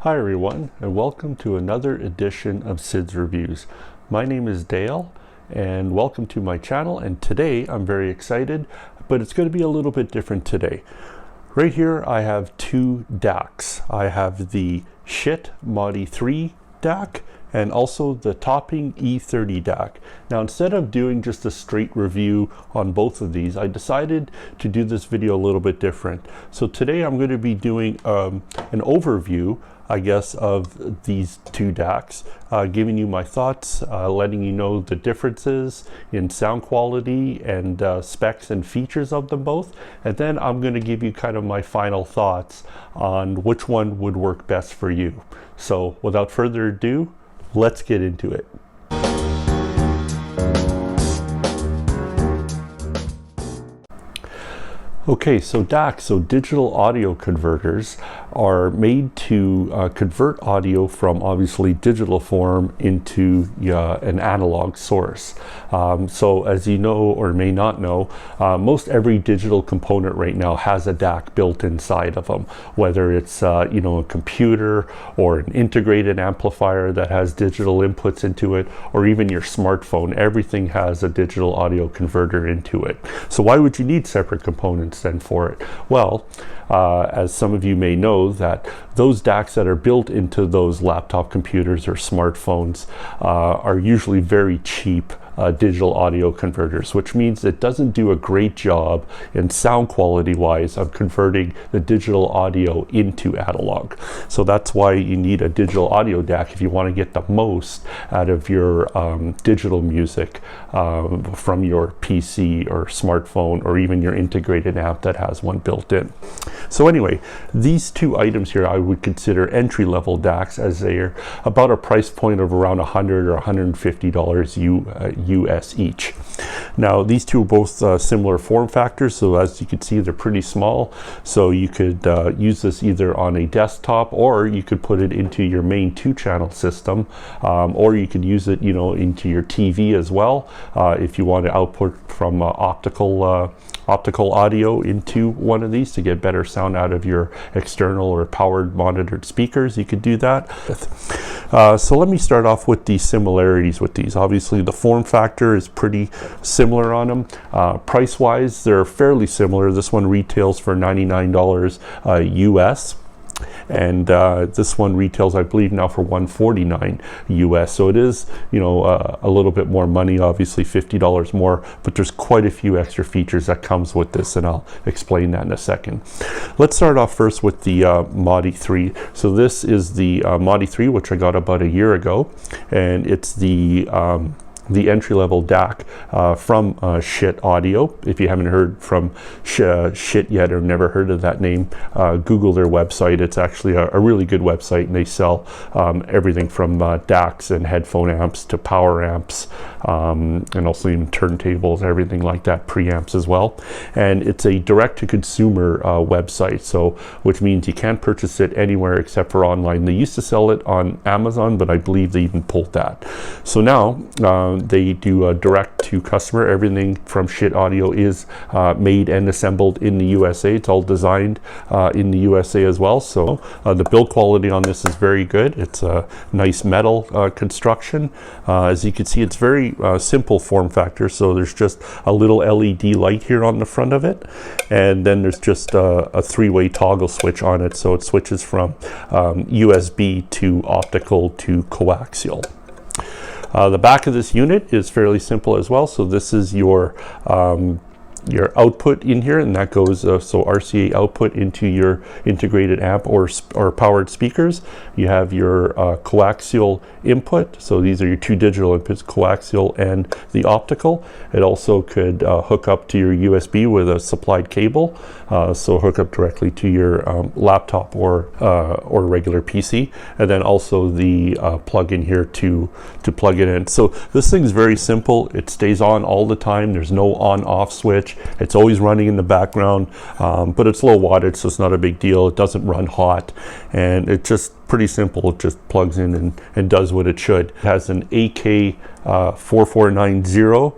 Hi everyone, and welcome to another edition of Sid's Reviews. My name is Dale, and welcome to my channel, and today I'm very excited, but it's going to be a little bit different today. Right here I have two DACs. I have the Schiit Mod E3 DAC and also the Topping E30 DAC. Now, instead of doing just a straight review on both of these, I decided to do this video a little bit different. So today I'm going to be doing an overview, I guess, of these two DACs, giving you my thoughts, letting you know the differences in sound quality and specs and features of them both. And then I'm going to give you kind of my final thoughts on which one would work best for you. So without further ado, let's get into it. Okay, so DACs, so digital audio converters, are made to convert audio from obviously digital form into an analog source. So as you know or may not know, most every digital component right now has a DAC built inside of them, whether it's a computer or an integrated amplifier that has digital inputs into it, or even your smartphone. Everything has a digital audio converter into it. So why would you need separate components then for it? Well, as some of you may know, that those DACs that are built into those laptop computers or smartphones are usually very cheap digital audio converters, which means it doesn't do a great job in sound quality wise of converting the digital audio into analog. So that's why you need a digital audio DAC if you want to get the most out of your digital music from your PC or smartphone, or even your integrated amp that has one built in. So anyway, these two items here I would consider entry-level DACs, as they're about a price point of around $100 or $150 US each. Now, these two are both similar form factors, so as you can see, they're pretty small. So you could use this either on a desktop, or you could put it into your main 2-channel system, or you could use it, into your TV as well, if you want to output from optical audio into one of these to get better sound out of your external or powered monitored speakers. You could do that. So let me start off with the similarities with these. Obviously the form factor is pretty similar on them. Price wise, they're fairly similar. This one retails for $99 US. And this one retails, I believe, now for $149 US. So it is, a little bit more money, obviously $50 more, but there's quite a few extra features that comes with this, and I'll explain that in a second. Let's start off first with the Mod E3. So this is the Mod E3, which I got about a year ago, and it's the entry-level DAC from Schiit Audio. If you haven't heard from Schiit yet, or never heard of that name, Google their website. It's actually a really good website, and they sell everything from DACs and headphone amps to power amps, and also even turntables, everything like that, preamps as well. And it's a direct-to-consumer website, so which means you can't purchase it anywhere except for online. They used to sell it on Amazon, but I believe they even pulled that. So now they do a direct to customer. Everything from Schiit Audio is made and assembled in the USA. It's all designed in the USA as well. So the build quality on this is very good. It's a nice metal construction. As you can see, it's very simple form factor. So there's just a little LED light here on the front of it, and then there's just a 3-way toggle switch on it. So it switches from USB to optical to coaxial. The back of this unit is fairly simple as well. So this is your output in here, and that goes so RCA output into your integrated amp or powered speakers. You have your coaxial input, so these are your two digital inputs, coaxial and the optical. It also could hook up to your USB with a supplied cable, so hook up directly to your laptop or regular PC, and then also the plug in here to plug it in. So this thing's very simple. It stays on all the time. There's no on-off switch. It's always running in the background, but it's low wattage, so it's not a big deal. It doesn't run hot, and it's just pretty simple. It just plugs in and does what it should. It has an AK4490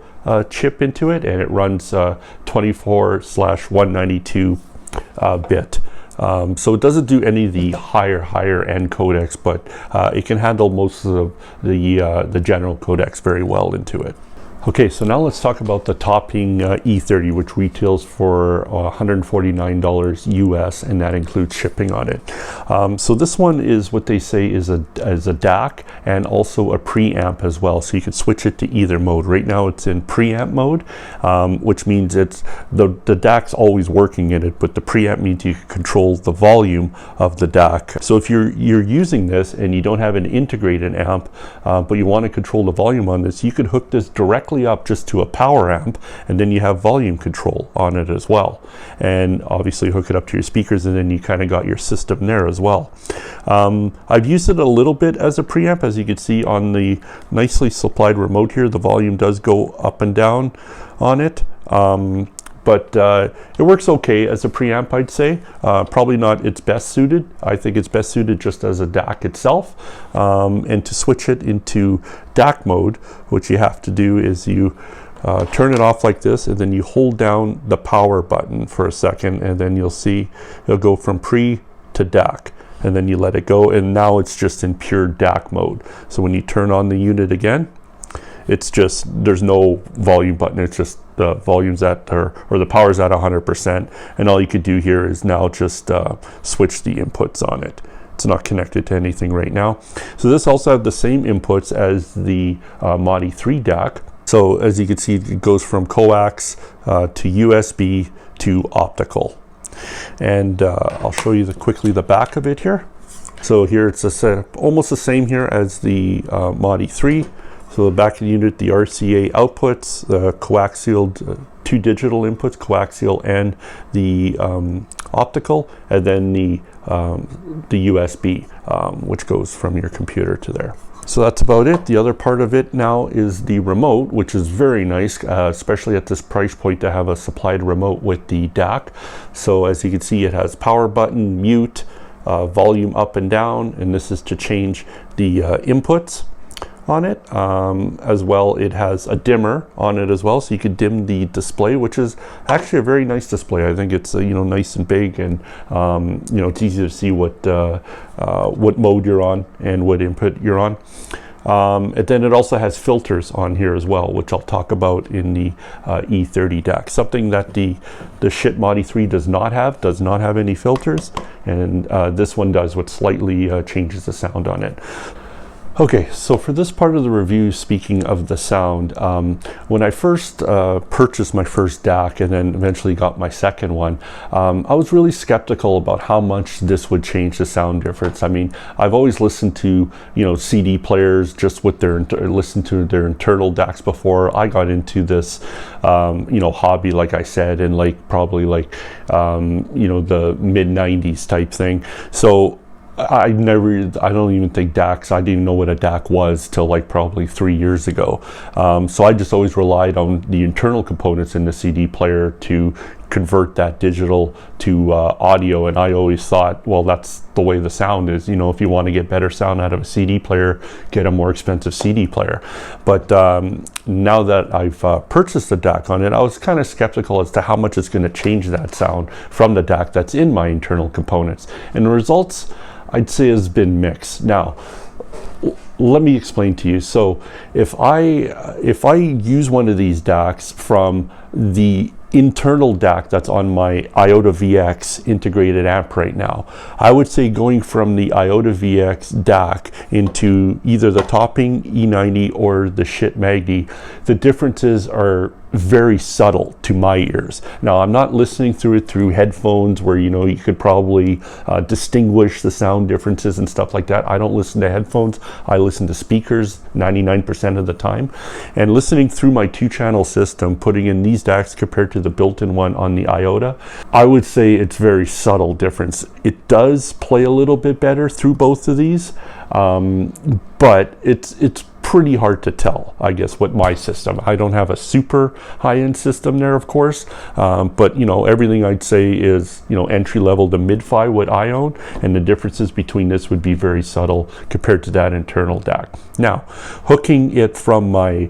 chip into it, and it runs 24/192 bit. So it doesn't do any of the higher end codecs, but it can handle most of the general codecs very well into it. Okay, so now let's talk about the topping E30, which retails for $149 US, and that includes shipping on it. So this one is what they say is a DAC and also a preamp as well, so you can switch it to either mode. Right now it's in preamp mode, which means it's the DAC's always working in it, but the preamp means you can control the volume of the DAC. So if you're using this and you don't have an integrated amp, but you want to control the volume on this, you could hook this directly up just to a power amp, and then you have volume control on it as well, and obviously hook it up to your speakers, and then you kind of got your system there as well. I've used it a little bit as a preamp. As you can see on the nicely supplied remote here, the volume does go up and down on it, but it works okay as a preamp, I'd say. Probably not its best suited. I think it's best suited just as a DAC itself. And to switch it into Dac mode, what you have to do is you turn it off like this, and then you hold down the power button for a second, and then you'll see it'll go from pre to DAC. And then you let it go, and now it's just in pure Dac mode. So when you turn on the unit again, it's just, there's no volume button, it's just the volume's at, or the power's at 100%, and all you could do here is now just switch the inputs on it. It's not connected to anything right now. So this also have the same inputs as the Mod E3 DAC. So as you can see, it goes from coax to USB to optical. And I'll show you quickly the back of it here. So here it's almost the same here as the Mod E3. So the back of the unit, the RCA outputs, the coaxial, two digital inputs, coaxial and the optical, and then the USB, which goes from your computer to there. So that's about it. The other part of it now is the remote, which is very nice, especially at this price point, to have a supplied remote with the DAC. So as you can see, it has power button, mute, volume up and down, and this is to change the inputs on it. As well, it has a dimmer on it as well, so you could dim the display, which is actually a very nice display. I think it's nice and big, and it's easy to see what mode you're on and what input you're on. And then it also has filters on here as well, which I'll talk about in the E30 DAC. Something that the Schiit Mod E3 does not have any filters, and this one does, what slightly changes the sound on it. Okay, so for this part of the review, speaking of the sound, when I first purchased my first DAC and then eventually got my second one, I was really skeptical about how much this would change the sound difference. I mean, I've always listened to CD players just with listened to their internal DACs before I got into this hobby, like I said, in probably the mid 90s type thing. So I don't even think DACs, I didn't even know what a DAC was till probably 3 years ago. So I just always relied on the internal components in the CD player to convert that digital to audio, and I always thought, well, that's the way the sound is. If you want to get better sound out of a CD player, get a more expensive CD player. But now that I've purchased a DAC on it, I was kind of skeptical as to how much it's going to change that sound from the DAC that's in my internal components. And the results, I'd say, has been mixed. Now, let me explain to you. So if I use one of these DACs from the internal DAC that's on my IOTA VX integrated amp right now, I would say going from the IOTA VX DAC into either the topping E90 or the Schiit Magni, the differences are very subtle to my ears. Now, I'm not listening through it through headphones where you could probably distinguish the sound differences and stuff like that. I don't listen to headphones. I listen to speakers 99% of the time. And listening through my 2-channel system, putting in these DACs compared to the built-in one on the IOTA, I would say it's very subtle difference. It does play a little bit better through both of these, but it's pretty hard to tell, I guess, what my system. I don't have a super high-end system there, of course, but everything I'd say is entry level to mid-fi what I own, and the differences between this would be very subtle compared to that internal DAC. Now, hooking it from my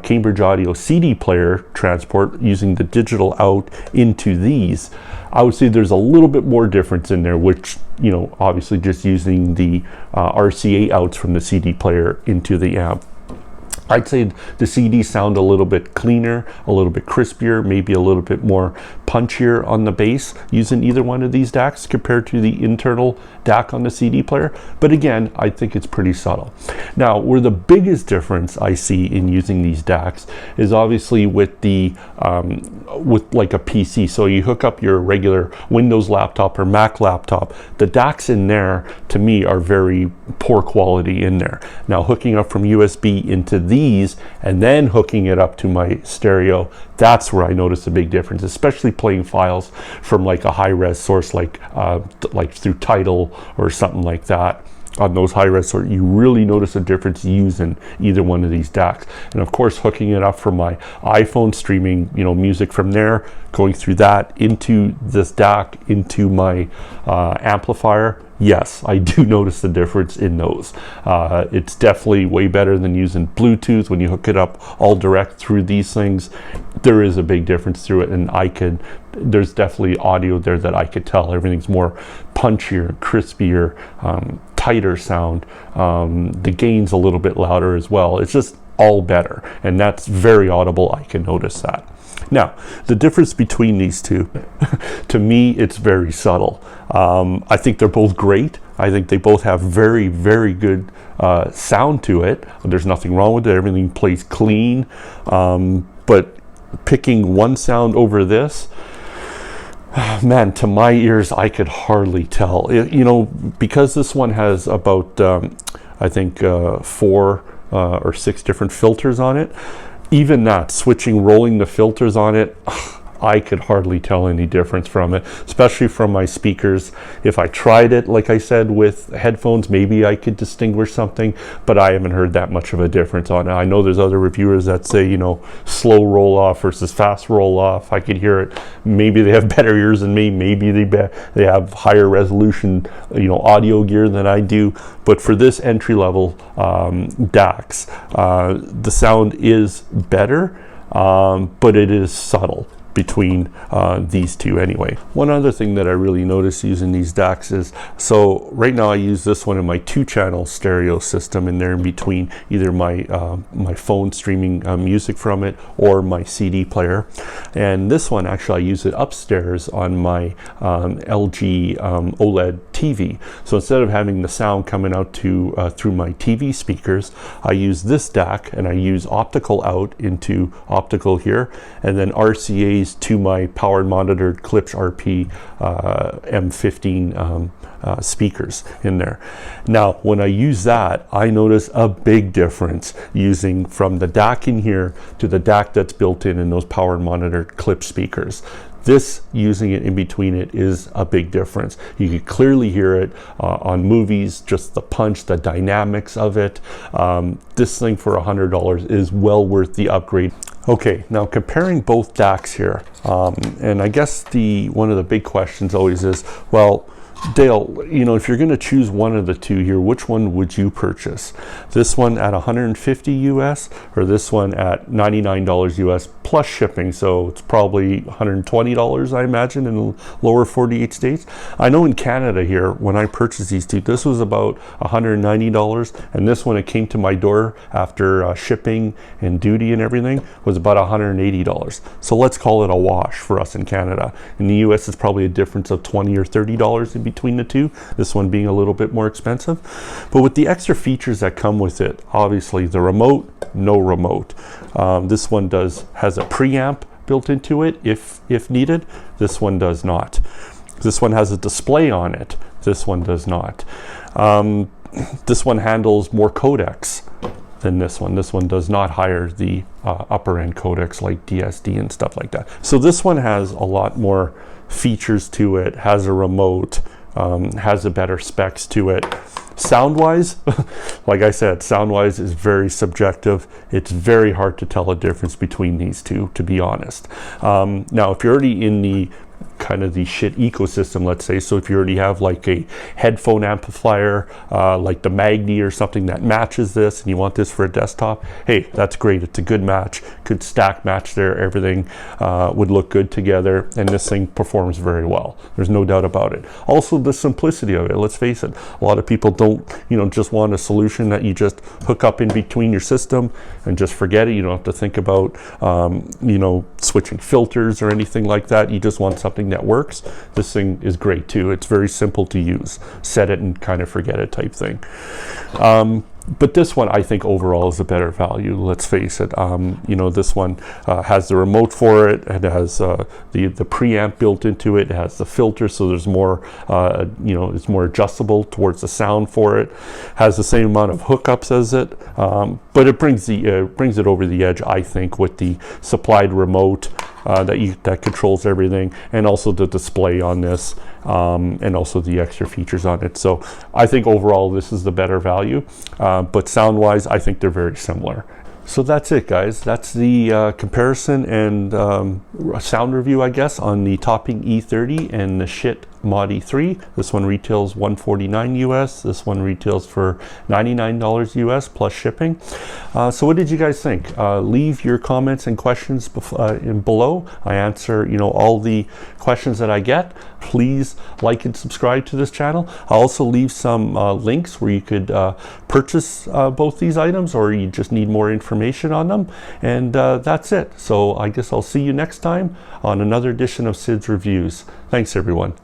Cambridge Audio CD player transport using the digital out into these, I would say there's a little bit more difference in there, which, you know, obviously just using the RCA outs from the CD player into the amp. I'd say the CDs sound a little bit cleaner, a little bit crispier, maybe a little bit more punchier on the bass using either one of these DACs compared to the internal DAC on the CD player. But again, I think it's pretty subtle. Now, where the biggest difference I see in using these DACs is obviously with the with like a PC. So you hook up your regular Windows laptop or Mac laptop, the DACs in there to me are very poor quality in there. Now, hooking up from USB into these and then hooking it up to my stereo, that's where I notice a big difference, especially playing files from like a high-res source like through Tidal or something like that. On those high-res sources, you really notice a difference using either one of these DACs. And of course, hooking it up from my iPhone, streaming, you know, music from there, going through that into this DAC, into my amplifier. Yes, I do notice the difference in those. It's definitely way better than using Bluetooth. When you hook it up all direct through these things, there is a big difference through it, and there's definitely audio there that I could tell. Everything's more punchier, crispier, tighter sound. The gain's a little bit louder as well. It's just all better, and that's very audible. I can notice that. Now, the difference between these two, to me, it's very subtle. I think they're both great. I think they both have very, very good sound to it. There's nothing wrong with it. Everything plays clean. But picking one sound over this, man, to my ears, I could hardly tell. You know, because this one has about, I think, 4 or 6 different filters on it. Even that, rolling the filters on it, I could hardly tell any difference from it, especially from my speakers. If I tried it, like I said, with headphones, maybe I could distinguish something, but I haven't heard that much of a difference on it. I know there's other reviewers that say, you know, slow roll off versus fast roll off. I could hear it. Maybe they have better ears than me. Maybe they have higher resolution, you know, audio gear than I do. But for this entry level DACs, the sound is better, but it is subtle between these two anyway. One other thing that I really notice using these DACs is, so right now I use this one in my 2-channel stereo system, and they're in between either my my phone streaming music from it or my CD player. And this one, actually, I use it upstairs on my LG OLED TV. So instead of having the sound coming out to through my TV speakers, I use this DAC, and I use optical out into optical here, and then RCA's to my powered monitored Klipsch RP M15 speakers in there. Now, when I use that, I notice a big difference using from the DAC in here to the DAC that's built in those powered monitored Klipsch speakers. This, using it in between it, is a big difference. You can clearly hear it on movies, just the punch, the dynamics of it. This thing for $100 is well worth the upgrade. Okay, now comparing both DACs here, and I guess one of the big questions always is, well, Dale, you know, if you're going to choose one of the two here, which one would you purchase? This one at $150 US, or this one at $99 US plus shipping? So it's probably $120, I imagine, in the lower 48 states. I know in Canada here, when I purchased these two, this was about $190, and this one, it came to my door after shipping and duty and everything, was about $180. So let's call it a wash for us in Canada. In the US, it's probably a difference of $20 or $30 in between the two, this one being a little bit more expensive. But with the extra features that come with it, obviously the remote, no remote. This one has a preamp built into it if needed. This one does not. This one has a display on it. This one does not. This one handles more codecs than this one. This one does not hire the upper end codecs like DSD and stuff like that. So this one has a lot more features to it, has a remote, has a better specs to it. Sound-wise, like I said, sound-wise is very subjective. It's very hard to tell a difference between these two, to be honest. Now, if you're already in the kind of the Schiit ecosystem, let's say. So if you already have like a headphone amplifier, like the Magni or something that matches this, and you want this for a desktop, hey, that's great. It's a good match, good stack match there. Everything would look good together, and this thing performs very well. There's no doubt about it. Also, the simplicity of it. Let's face it, a lot of people don't, just want a solution that you just hook up in between your system and just forget it. You don't have to think about, switching filters or anything like that. You just want something that works. This thing is great too. It's very simple to use. Set it and kind of forget it type thing. But this one, I think overall is a better value. Let's face it. This one has the remote for it. It has the preamp built into it. It has the filter, so there's more, it's more adjustable towards the sound for it. Has the same amount of hookups as it, but it brings it over the edge, I think, with the supplied remote that controls everything, and also the display on this, and also the extra features on it. So I think overall this is the better value, but sound wise I think they're very similar. So that's it, guys. That's the comparison and sound review, I guess, on the Topping E30 and the Schiit Mod E3. This one retails $149 US. This one retails for $99 US plus shipping. So what did you guys think? Leave your comments and questions below. I answer, all the questions that I get. Please like and subscribe to this channel. I'll also leave some links where you could purchase both these items, or you just need more information on them. And that's it. So I guess I'll see you next time on another edition of Sid's Reviews. Thanks, everyone.